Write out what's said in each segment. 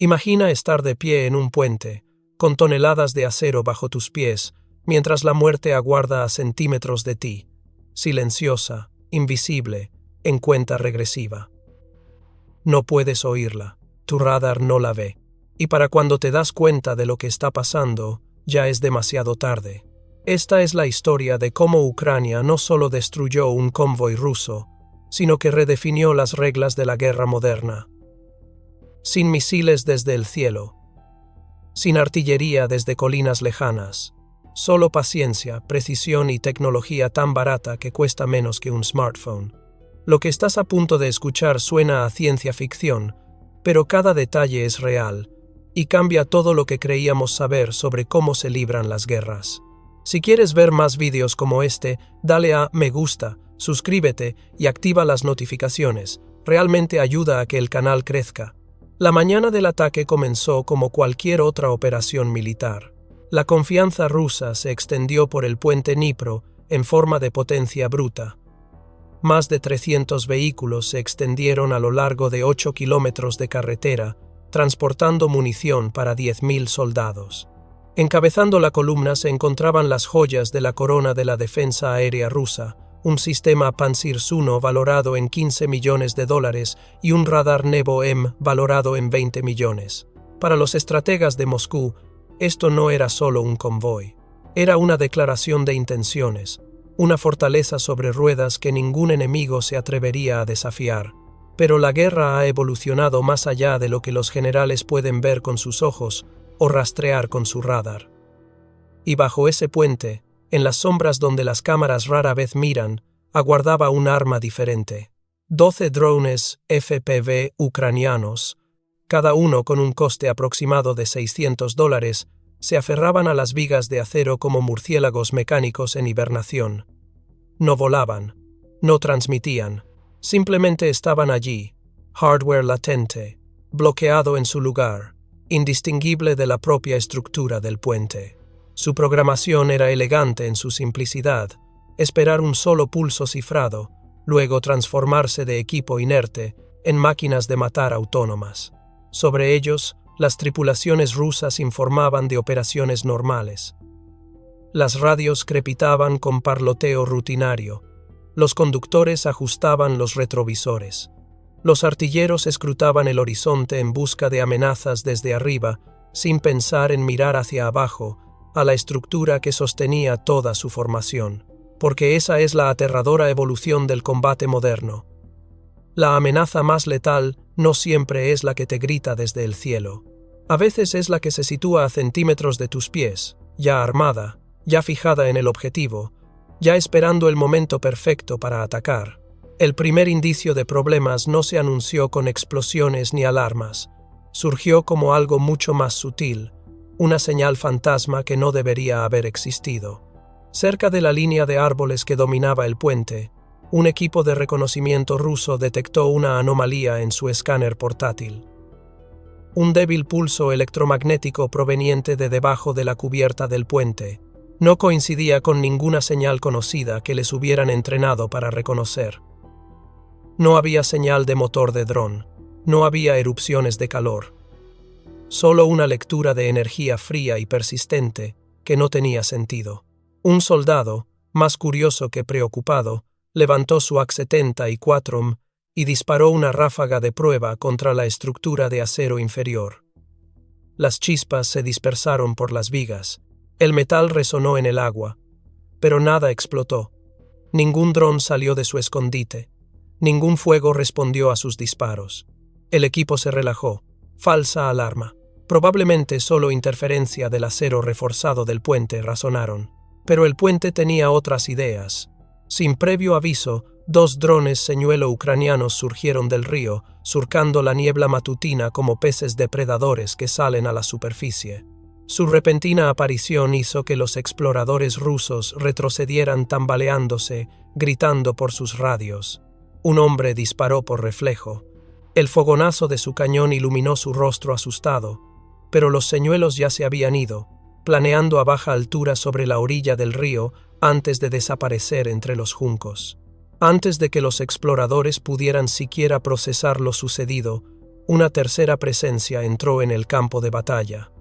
Imagina estar de pie en un puente, con toneladas de acero bajo tus pies, mientras la muerte aguarda a centímetros de ti, silenciosa, invisible, en cuenta regresiva. No puedes oírla, tu radar no la ve, y para cuando te das cuenta de lo que está pasando, ya es demasiado tarde. Esta es la historia de cómo Ucrania no solo destruyó un convoy ruso, sino que redefinió las reglas de la guerra moderna. Sin misiles desde el cielo, sin artillería desde colinas lejanas, solo paciencia, precisión y tecnología tan barata que cuesta menos que un smartphone. Lo que estás a punto de escuchar suena a ciencia ficción, pero cada detalle es real y cambia todo lo que creíamos saber sobre cómo se libran las guerras. Si quieres ver más vídeos como este, dale a me gusta, suscríbete y activa las notificaciones. Realmente ayuda a que el canal crezca. La mañana del ataque comenzó como cualquier otra operación militar. La confianza rusa se extendió por el puente Dnipro en forma de potencia bruta. Más de 300 vehículos se extendieron a lo largo de 8 kilómetros de carretera, transportando munición para 10.000 soldados. Encabezando la columna se encontraban las joyas de la corona de la defensa aérea rusa, un sistema Pantsir-1 valorado en $15 millones y un radar Nevo-M valorado en 20 millones. Para los estrategas de Moscú, esto no era solo un convoy. Era una declaración de intenciones, una fortaleza sobre ruedas que ningún enemigo se atrevería a desafiar. Pero la guerra ha evolucionado más allá de lo que los generales pueden ver con sus ojos o rastrear con su radar. Y bajo ese puente, en las sombras donde las cámaras rara vez miran, aguardaba un arma diferente. 12 drones FPV ucranianos, cada uno con un coste aproximado de $600, se aferraban a las vigas de acero como murciélagos mecánicos en hibernación. No volaban, no transmitían, simplemente estaban allí, hardware latente, bloqueado en su lugar, indistinguible de la propia estructura del puente. Su programación era elegante en su simplicidad, esperar un solo pulso cifrado, luego transformarse de equipo inerte en máquinas de matar autónomas. Sobre ellos, las tripulaciones rusas informaban de operaciones normales. Las radios crepitaban con parloteo rutinario. Los conductores ajustaban los retrovisores. Los artilleros escrutaban el horizonte en busca de amenazas desde arriba, sin pensar en mirar hacia abajo, a la estructura que sostenía toda su formación. Porque esa es la aterradora evolución del combate moderno. La amenaza más letal no siempre es la que te grita desde el cielo. A veces es la que se sitúa a centímetros de tus pies, ya armada, ya fijada en el objetivo, ya esperando el momento perfecto para atacar. El primer indicio de problemas no se anunció con explosiones ni alarmas. Surgió como algo mucho más sutil, una señal fantasma que no debería haber existido. Cerca de la línea de árboles que dominaba el puente, un equipo de reconocimiento ruso detectó una anomalía en su escáner portátil. Un débil pulso electromagnético proveniente de debajo de la cubierta del puente no coincidía con ninguna señal conocida que les hubieran entrenado para reconocer. No había señal de motor de dron, no había erupciones de calor. Solo una lectura de energía fría y persistente que no tenía sentido. Un soldado, más curioso que preocupado, levantó su AC-70 y Quatrom y disparó una ráfaga de prueba contra la estructura de acero inferior. Las chispas se dispersaron por las vigas, el metal resonó en el agua, pero nada explotó. Ningún dron salió de su escondite, ningún fuego respondió a sus disparos. El equipo se relajó. Falsa alarma. Probablemente solo interferencia del acero reforzado del puente, razonaron. Pero el puente tenía otras ideas. Sin previo aviso, 2 drones señuelo ucranianos surgieron del río, surcando la niebla matutina como peces depredadores que salen a la superficie. Su repentina aparición hizo que los exploradores rusos retrocedieran tambaleándose, gritando por sus radios. Un hombre disparó por reflejo. El fogonazo de su cañón iluminó su rostro asustado, pero los señuelos ya se habían ido, planeando a baja altura sobre la orilla del río antes de desaparecer entre los juncos. Antes de que los exploradores pudieran siquiera procesar lo sucedido, una tercera presencia entró en el campo de batalla.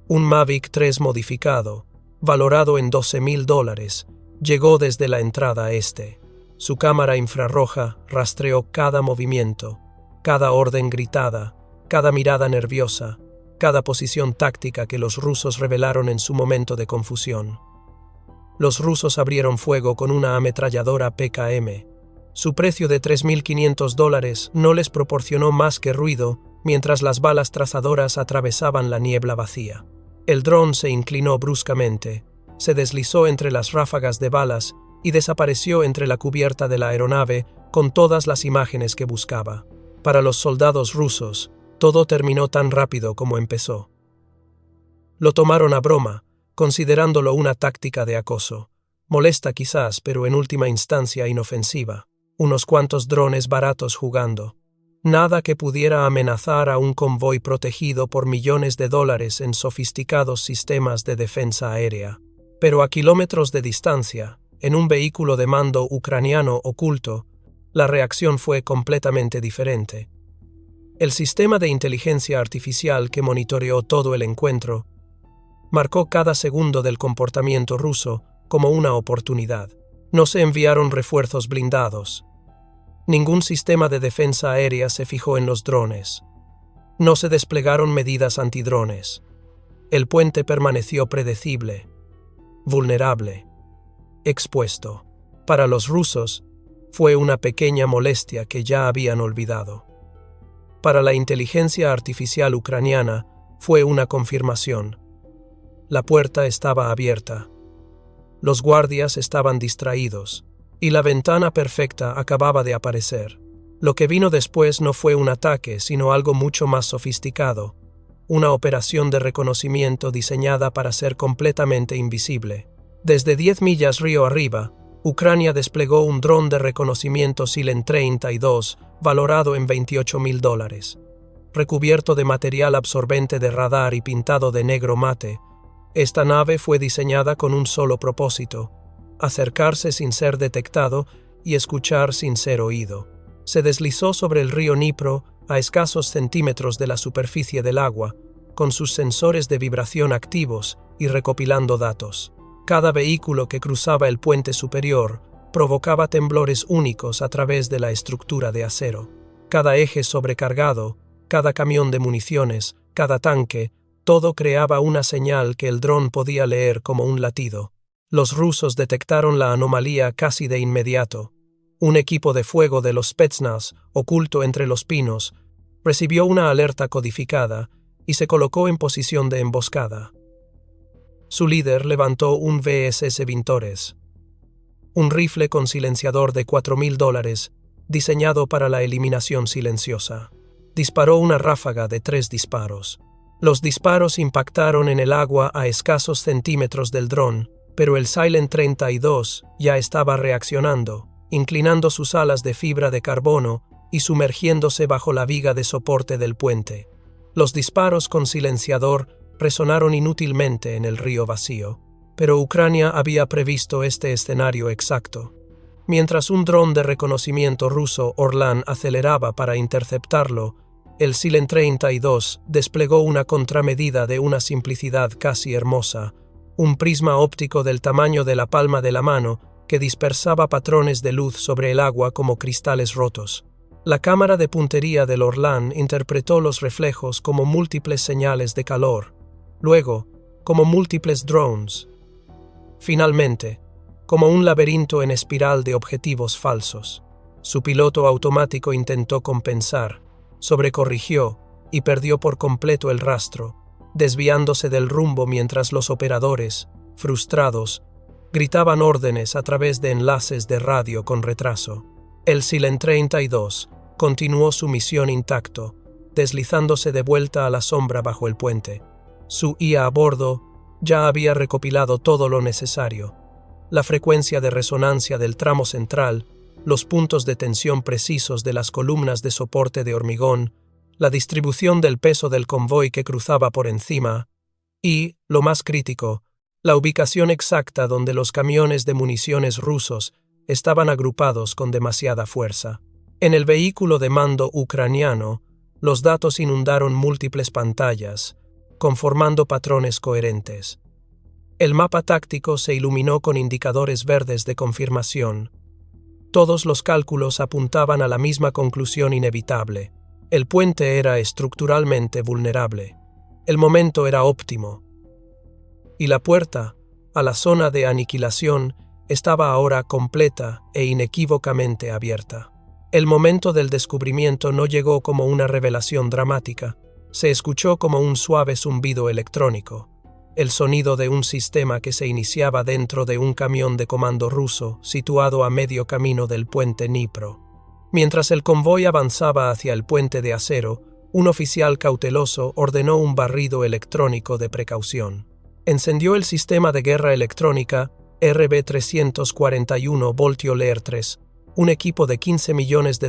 Un Mavic 3 modificado, valorado en $12,000, llegó desde la entrada este. Su cámara infrarroja rastreó cada movimiento, cada orden gritada, cada mirada nerviosa, cada posición táctica que los rusos revelaron en su momento de confusión. Los rusos abrieron fuego con una ametralladora PKM. Su precio de $3,500 no les proporcionó más que ruido mientras las balas trazadoras atravesaban la niebla vacía. El dron se inclinó bruscamente, se deslizó entre las ráfagas de balas y desapareció entre la cubierta de la aeronave con todas las imágenes que buscaba. Para los soldados rusos, todo terminó tan rápido como empezó. Lo tomaron a broma, considerándolo una táctica de acoso. Molesta quizás, pero en última instancia inofensiva. Unos cuantos drones baratos jugando. Nada que pudiera amenazar a un convoy protegido por millones de dólares en sofisticados sistemas de defensa aérea. Pero a kilómetros de distancia, en un vehículo de mando ucraniano oculto, la reacción fue completamente diferente. El sistema de inteligencia artificial que monitoreó todo el encuentro marcó cada segundo del comportamiento ruso como una oportunidad. No se enviaron refuerzos blindados. Ningún sistema de defensa aérea se fijó en los drones. No se desplegaron medidas antidrones. El puente permaneció predecible, vulnerable, expuesto. Para los rusos, fue una pequeña molestia que ya habían olvidado. Para la inteligencia artificial ucraniana, fue una confirmación. La puerta estaba abierta. Los guardias estaban distraídos, y la ventana perfecta acababa de aparecer. Lo que vino después no fue un ataque, sino algo mucho más sofisticado, una operación de reconocimiento diseñada para ser completamente invisible. Desde 10 millas río arriba, Ucrania desplegó un dron de reconocimiento Silen 32, valorado en $28,000. Recubierto de material absorbente de radar y pintado de negro mate, esta nave fue diseñada con un solo propósito: acercarse sin ser detectado y escuchar sin ser oído. Se deslizó sobre el río Dnipro a escasos centímetros de la superficie del agua, con sus sensores de vibración activos y recopilando datos. Cada vehículo que cruzaba el puente superior provocaba temblores únicos a través de la estructura de acero. Cada eje sobrecargado, cada camión de municiones, cada tanque, todo creaba una señal que el dron podía leer como un latido. Los rusos detectaron la anomalía casi de inmediato. Un equipo de fuego de los Spetsnaz, oculto entre los pinos, recibió una alerta codificada y se colocó en posición de emboscada. Su líder levantó un VSS Vintores, un rifle con silenciador de $4,000 diseñado para la eliminación silenciosa. Disparó una ráfaga de 3 disparos. Los disparos impactaron en el agua a escasos centímetros del dron, pero el Silen 32 ya estaba reaccionando, inclinando sus alas de fibra de carbono y sumergiéndose bajo la viga de soporte del puente. Los disparos con silenciador resonaron inútilmente en el río vacío, pero Ucrania había previsto este escenario exacto. Mientras un dron de reconocimiento ruso Orlan aceleraba para interceptarlo, el Silen 32 desplegó una contramedida de una simplicidad casi hermosa, un prisma óptico del tamaño de la palma de la mano que dispersaba patrones de luz sobre el agua como cristales rotos. La cámara de puntería del Orlan interpretó los reflejos como múltiples señales de calor, luego como múltiples drones, finalmente como un laberinto en espiral de objetivos falsos. Su piloto automático intentó compensar, sobrecorrigió y perdió por completo el rastro, desviándose del rumbo mientras los operadores, frustrados, gritaban órdenes a través de enlaces de radio con retraso. El Silen 32 continuó su misión intacto, deslizándose de vuelta a la sombra bajo el puente. Su IA a bordo ya había recopilado todo lo necesario: la frecuencia de resonancia del tramo central, los puntos de tensión precisos de las columnas de soporte de hormigón, la distribución del peso del convoy que cruzaba por encima y, lo más crítico, la ubicación exacta donde los camiones de municiones rusos estaban agrupados con demasiada fuerza. En el vehículo de mando ucraniano, Los datos inundaron múltiples pantallas, conformando patrones coherentes. El mapa táctico se iluminó con indicadores verdes de confirmación. Todos los cálculos apuntaban a la misma conclusión inevitable. El puente era estructuralmente vulnerable. El momento era óptimo. Y la puerta, a la zona de aniquilación, estaba ahora completa e inequívocamente abierta. El momento del descubrimiento no llegó como una revelación dramática. Se escuchó como un suave zumbido electrónico, el sonido de un sistema que se iniciaba dentro de un camión de comando ruso situado a medio camino del puente Dnipro. Mientras el convoy avanzaba hacia el puente de acero, un oficial cauteloso ordenó un barrido electrónico de precaución. Encendió el sistema de guerra electrónica RB-341 Voltio Leer 3, un equipo de $15 millones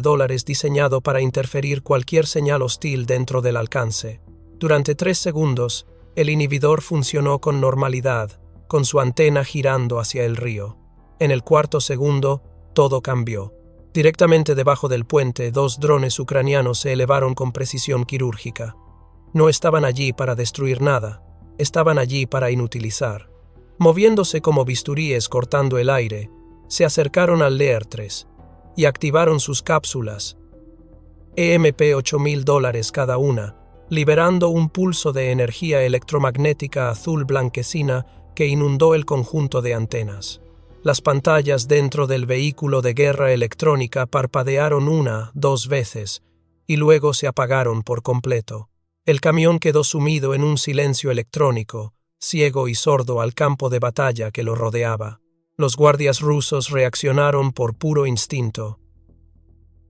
diseñado para interferir cualquier señal hostil dentro del alcance. Durante 3 segundos, el inhibidor funcionó con normalidad, con su antena girando hacia el río. En el 4.º segundo, todo cambió. Directamente debajo del puente, 2 drones ucranianos se elevaron con precisión quirúrgica. No estaban allí para destruir nada, estaban allí para inutilizar. Moviéndose como bisturíes cortando el aire, se acercaron al Leer 3 y activaron sus cápsulas EMP $8.000 cada una, liberando un pulso de energía electromagnética azul blanquecina que inundó el conjunto de antenas. Las pantallas dentro del vehículo de guerra electrónica parpadearon 1-2 veces y luego se apagaron por completo. El camión quedó sumido en un silencio electrónico, ciego y sordo al campo de batalla que lo rodeaba. Los guardias rusos reaccionaron por puro instinto.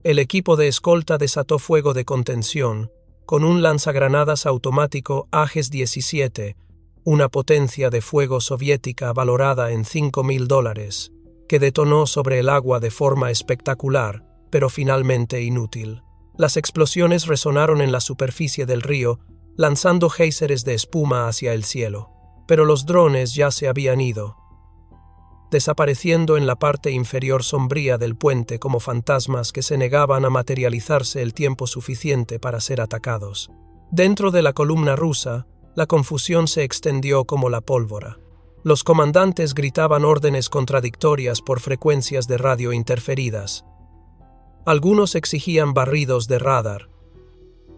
El equipo de escolta desató fuego de contención con un lanzagranadas automático AGES-17, una potencia de fuego soviética valorada en $5.000, que detonó sobre el agua de forma espectacular, pero finalmente inútil. Las explosiones resonaron en la superficie del río, lanzando géiseres de espuma hacia el cielo. Pero los drones ya se habían ido, desapareciendo en la parte inferior sombría del puente como fantasmas que se negaban a materializarse el tiempo suficiente para ser atacados. Dentro de la columna rusa, la confusión se extendió como la pólvora. Los comandantes gritaban órdenes contradictorias por frecuencias de radio interferidas. Algunos exigían barridos de radar.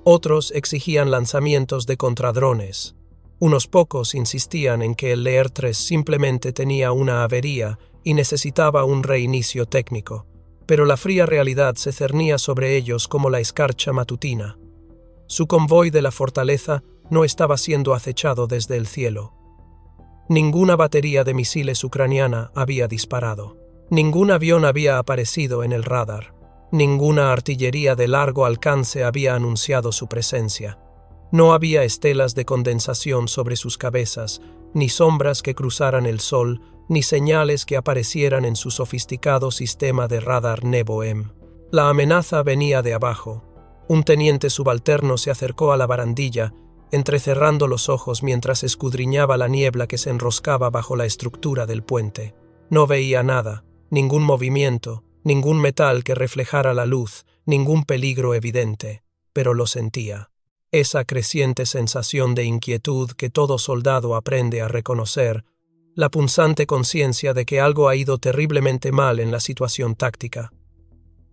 Otros exigían lanzamientos de contradrones. Unos pocos insistían en que el Leer 3 simplemente tenía una avería y necesitaba un reinicio técnico, pero la fría realidad se cernía sobre ellos como la escarcha matutina. Su convoy de la fortaleza no estaba siendo acechado desde el cielo. Ninguna batería de misiles ucraniana había disparado. Ningún avión había aparecido en el radar. Ninguna artillería de largo alcance había anunciado su presencia. No había estelas de condensación sobre sus cabezas, ni sombras que cruzaran el sol, ni señales que aparecieran en su sofisticado sistema de radar Nebo-M. La amenaza venía de abajo. Un teniente subalterno se acercó a la barandilla, entrecerrando los ojos mientras escudriñaba la niebla que se enroscaba bajo la estructura del puente. No veía nada, ningún movimiento, ningún metal que reflejara la luz, ningún peligro evidente, pero lo sentía. Esa creciente sensación de inquietud que todo soldado aprende a reconocer, la punzante conciencia de que algo ha ido terriblemente mal en la situación táctica.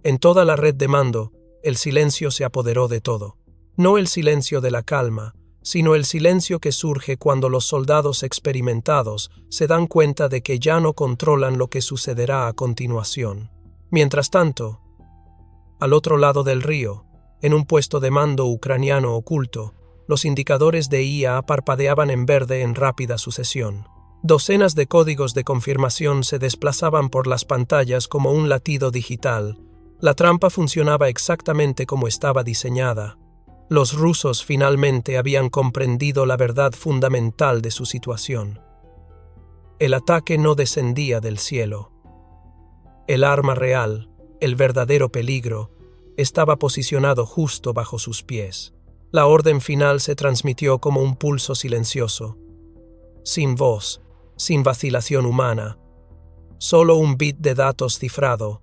En toda la red de mando, el silencio se apoderó de todo. No el silencio de la calma, sino el silencio que surge cuando los soldados experimentados se dan cuenta de que ya no controlan lo que sucederá a continuación. Mientras tanto, al otro lado del río, en un puesto de mando ucraniano oculto, los indicadores de IA parpadeaban en verde en rápida sucesión. Docenas de códigos de confirmación se desplazaban por las pantallas como un latido digital. La trampa funcionaba exactamente como estaba diseñada. Los rusos finalmente habían comprendido la verdad fundamental de su situación. El ataque no descendía del cielo. El arma real, el verdadero peligro, estaba posicionado justo bajo sus pies. La orden final se transmitió como un pulso silencioso, sin voz, sin vacilación humana, solo un bit de datos cifrado.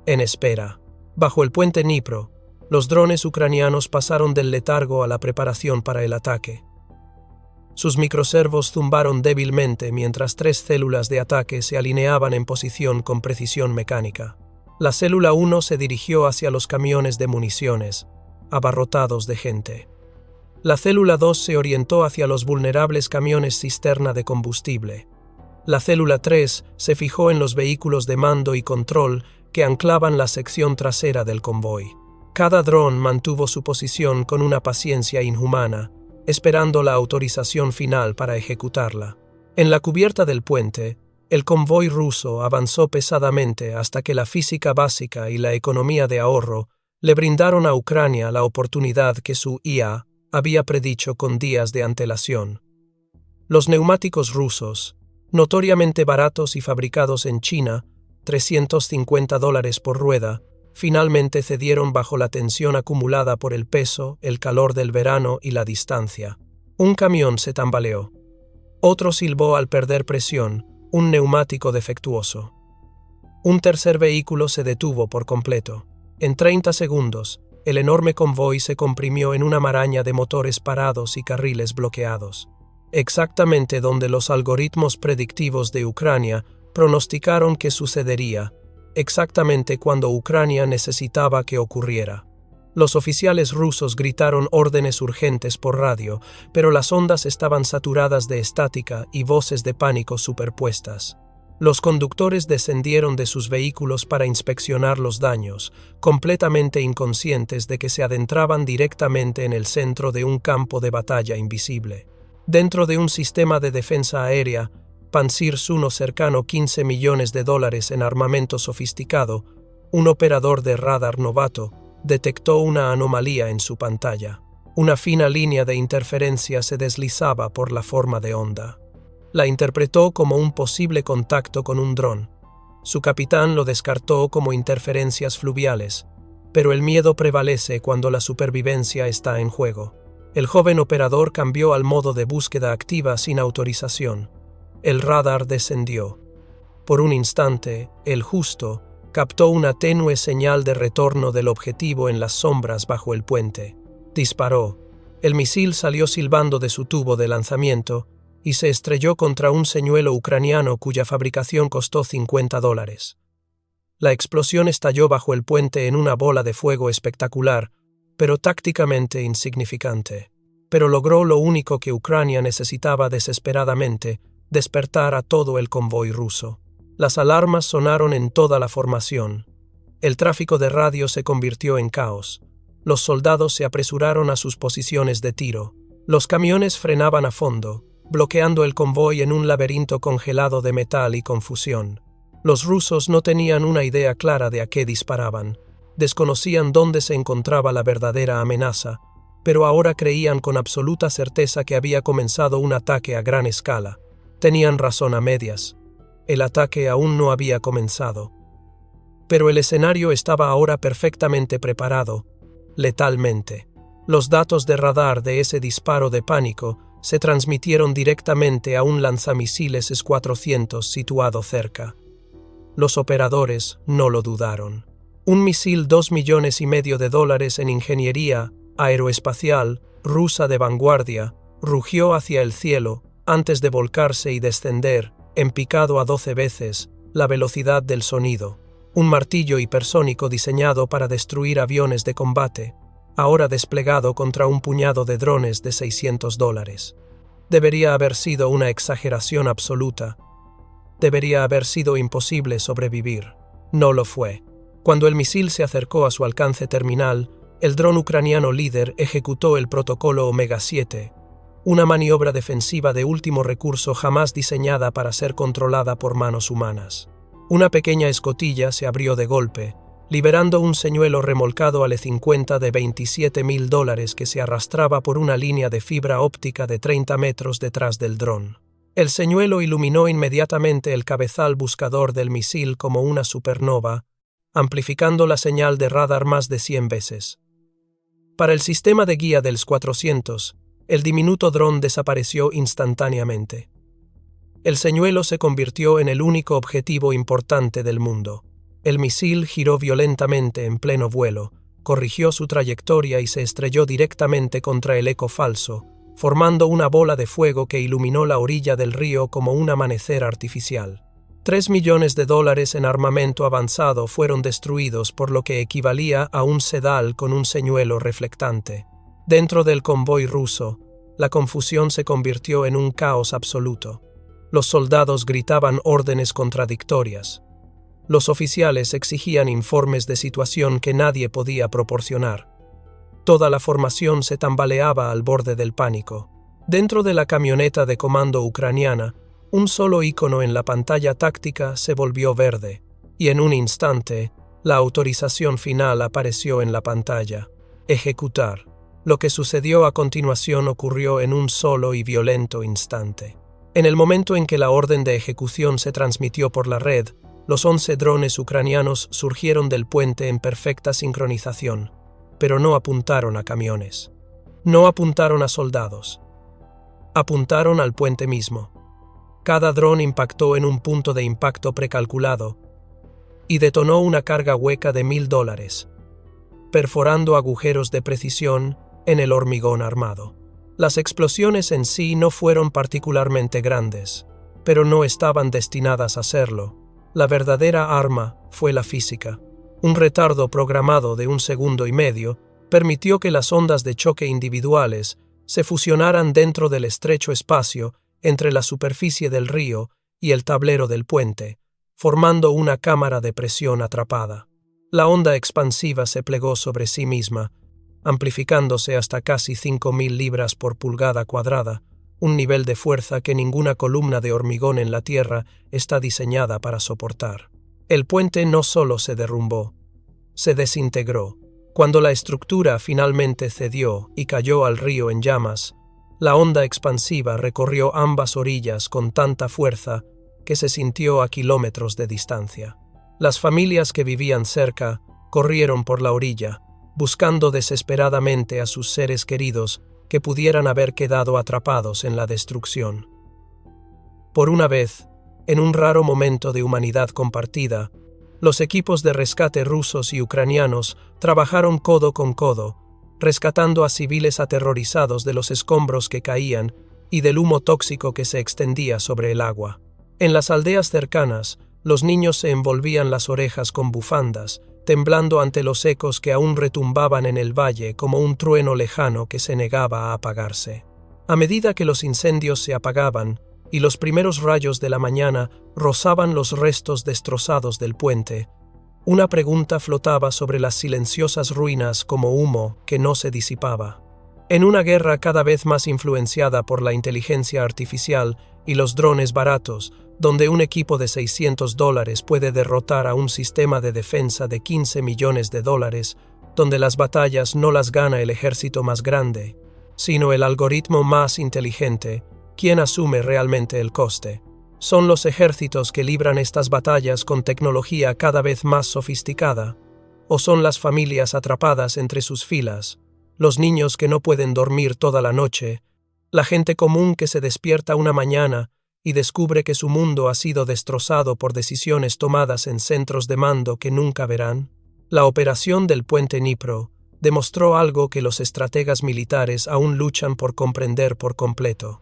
En espera, bajo el puente Dnipro, Los drones ucranianos pasaron del letargo a la preparación para el ataque. Sus microservos zumbaron débilmente mientras 3 células de ataque se alineaban en posición con precisión mecánica. La célula 1 se dirigió hacia los camiones de municiones, abarrotados de gente. La célula 2 se orientó hacia los vulnerables camiones cisterna de combustible. La célula 3 se fijó en los vehículos de mando y control que anclaban la sección trasera del convoy. Cada dron mantuvo su posición con una paciencia inhumana, esperando la autorización final para ejecutarla. En la cubierta del puente, el convoy ruso avanzó pesadamente hasta que la física básica y la economía de ahorro le brindaron a Ucrania la oportunidad que su IA había predicho con días de antelación. Los neumáticos rusos, notoriamente baratos y fabricados en China, $350 por rueda, finalmente cedieron bajo la tensión acumulada por el peso, el calor del verano y la distancia. Un camión se tambaleó. Otro silbó al perder presión, un neumático defectuoso. Un tercer vehículo se detuvo por completo. En 30 segundos, el enorme convoy se comprimió en una maraña de motores parados y carriles bloqueados. Exactamente donde los algoritmos predictivos de Ucrania pronosticaron que sucedería, exactamente cuando Ucrania necesitaba que ocurriera. Los oficiales rusos gritaron órdenes urgentes por radio, pero las ondas estaban saturadas de estática y voces de pánico superpuestas. Los conductores descendieron de sus vehículos para inspeccionar los daños, completamente inconscientes de que se adentraban directamente en el centro de un campo de batalla invisible. Dentro de un sistema de defensa aérea, Pantsir I cercano $15 millones en armamento sofisticado, un operador de radar novato detectó una anomalía en su pantalla. Una fina línea de interferencia se deslizaba por la forma de onda. La interpretó como un posible contacto con un dron. Su capitán lo descartó como interferencias fluviales, pero el miedo prevalece cuando la supervivencia está en juego. El joven operador cambió al modo de búsqueda activa sin autorización. El radar descendió. Por un instante, el justo captó una tenue señal de retorno del objetivo en las sombras bajo el puente. Disparó. El misil salió silbando de su tubo de lanzamiento y se estrelló contra un señuelo ucraniano cuya fabricación costó $50. La explosión estalló bajo el puente en una bola de fuego espectacular, pero tácticamente insignificante. Pero logró lo único que Ucrania necesitaba desesperadamente: despertar a todo el convoy ruso. Las alarmas sonaron en toda la formación. El tráfico de radio se convirtió en caos. Los soldados se apresuraron a sus posiciones de tiro. Los camiones frenaban a fondo, bloqueando el convoy en un laberinto congelado de metal y confusión. Los rusos no tenían una idea clara de a qué disparaban. Desconocían dónde se encontraba la verdadera amenaza, pero ahora creían con absoluta certeza que había comenzado un ataque a gran escala. Tenían razón a medias. El ataque aún no había comenzado. Pero el escenario estaba ahora perfectamente preparado, letalmente. Los datos de radar de ese disparo de pánico se transmitieron directamente a un lanzamisiles S-400 situado cerca. Los operadores no lo dudaron. Un misil $2,5 millones en ingeniería aeroespacial rusa de vanguardia rugió hacia el cielo antes de volcarse y descender, en picado a 12 veces la velocidad del sonido. Un martillo hipersónico diseñado para destruir aviones de combate, ahora desplegado contra un puñado de drones de $600. Debería haber sido una exageración absoluta. Debería haber sido imposible sobrevivir. No lo fue. Cuando el misil se acercó a su alcance terminal, el dron ucraniano líder ejecutó el protocolo Omega 7, una maniobra defensiva de último recurso jamás diseñada para ser controlada por manos humanas. Una pequeña escotilla se abrió de golpe, liberando un señuelo remolcado al E-50 de $27,000 que se arrastraba por una línea de fibra óptica de 30 metros detrás del dron. El señuelo iluminó inmediatamente el cabezal buscador del misil como una supernova, amplificando la señal de radar más de 100 veces. Para el sistema de guía del S-400, el diminuto dron desapareció instantáneamente. El señuelo se convirtió en el único objetivo importante del mundo. El misil giró violentamente en pleno vuelo, corrigió su trayectoria y se estrelló directamente contra el eco falso, formando una bola de fuego que iluminó la orilla del río como un amanecer artificial. $3 millones en armamento avanzado fueron destruidos, por lo que equivalía a un sedal con un señuelo reflectante. Dentro del convoy ruso, la confusión se convirtió en un caos absoluto. Los soldados gritaban órdenes contradictorias. Los oficiales exigían informes de situación que nadie podía proporcionar. Toda la formación se tambaleaba al borde del pánico. Dentro de la camioneta de comando ucraniana, un solo icono en la pantalla táctica se volvió verde, y en un instante, la autorización final apareció en la pantalla. Ejecutar. Lo que sucedió a continuación ocurrió en un solo y violento instante. En el momento en que la orden de ejecución se transmitió por la red, los 11 drones ucranianos surgieron del puente en perfecta sincronización, pero no apuntaron a camiones. No apuntaron a soldados. Apuntaron al puente mismo. Cada dron impactó en un punto de impacto precalculado y detonó una carga hueca de $1,000, perforando agujeros de precisión en el hormigón armado. Las explosiones en sí no fueron particularmente grandes, pero no estaban destinadas a serlo. La verdadera arma fue la física. Un retardo programado de 1,5 segundos permitió que las ondas de choque individuales se fusionaran dentro del estrecho espacio entre la superficie del río y el tablero del puente, formando una cámara de presión atrapada. La onda expansiva se plegó sobre sí misma, amplificándose hasta casi 5.000 libras por pulgada cuadrada, un nivel de fuerza que ninguna columna de hormigón en la Tierra está diseñada para soportar. El puente no solo se derrumbó, se desintegró. Cuando la estructura finalmente cedió y cayó al río en llamas, la onda expansiva recorrió ambas orillas con tanta fuerza que se sintió a kilómetros de distancia. Las familias que vivían cerca corrieron por la orilla, buscando desesperadamente a sus seres queridos que pudieran haber quedado atrapados en la destrucción. Por una vez, en un raro momento de humanidad compartida, los equipos de rescate rusos y ucranianos trabajaron codo con codo, rescatando a civiles aterrorizados de los escombros que caían y del humo tóxico que se extendía sobre el agua. En las aldeas cercanas, los niños se envolvían las orejas con bufandas, temblando ante los ecos que aún retumbaban en el valle como un trueno lejano que se negaba a apagarse. A medida que los incendios se apagaban y los primeros rayos de la mañana rozaban los restos destrozados del puente, una pregunta flotaba sobre las silenciosas ruinas como humo que no se disipaba. En una guerra cada vez más influenciada por la inteligencia artificial y los drones baratos, donde un equipo de $600 puede derrotar a un sistema de defensa de $15 millones, donde las batallas no las gana el ejército más grande, sino el algoritmo más inteligente, quien asume realmente el coste. Son los ejércitos que libran estas batallas con tecnología cada vez más sofisticada, o son las familias atrapadas entre sus filas, los niños que no pueden dormir toda la noche, la gente común que se despierta una mañana y descubre que su mundo ha sido destrozado por decisiones tomadas en centros de mando que nunca verán. La operación del puente Dnipro demostró algo que los estrategas militares aún luchan por comprender por completo.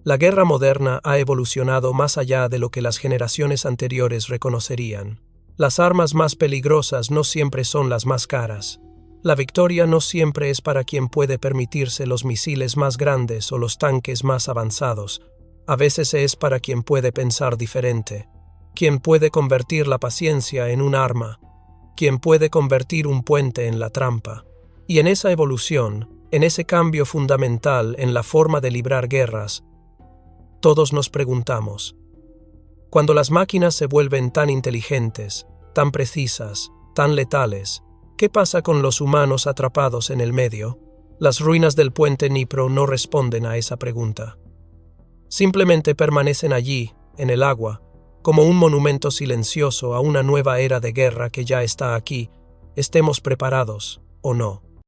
La guerra moderna ha evolucionado más allá de lo que las generaciones anteriores reconocerían. Las armas más peligrosas no siempre son las más caras. La victoria no siempre es para quien puede permitirse los misiles más grandes o los tanques más avanzados. A veces es para quien puede pensar diferente, quien puede convertir la paciencia en un arma, quien puede convertir un puente en la trampa. Y en esa evolución, en ese cambio fundamental en la forma de librar guerras, todos nos preguntamos, cuando las máquinas se vuelven tan inteligentes, tan precisas, tan letales, ¿qué pasa con los humanos atrapados en el medio? Las ruinas del puente Dnipro no responden a esa pregunta. Simplemente permanecen allí, en el agua, como un monumento silencioso a una nueva era de guerra que ya está aquí, estemos preparados o no.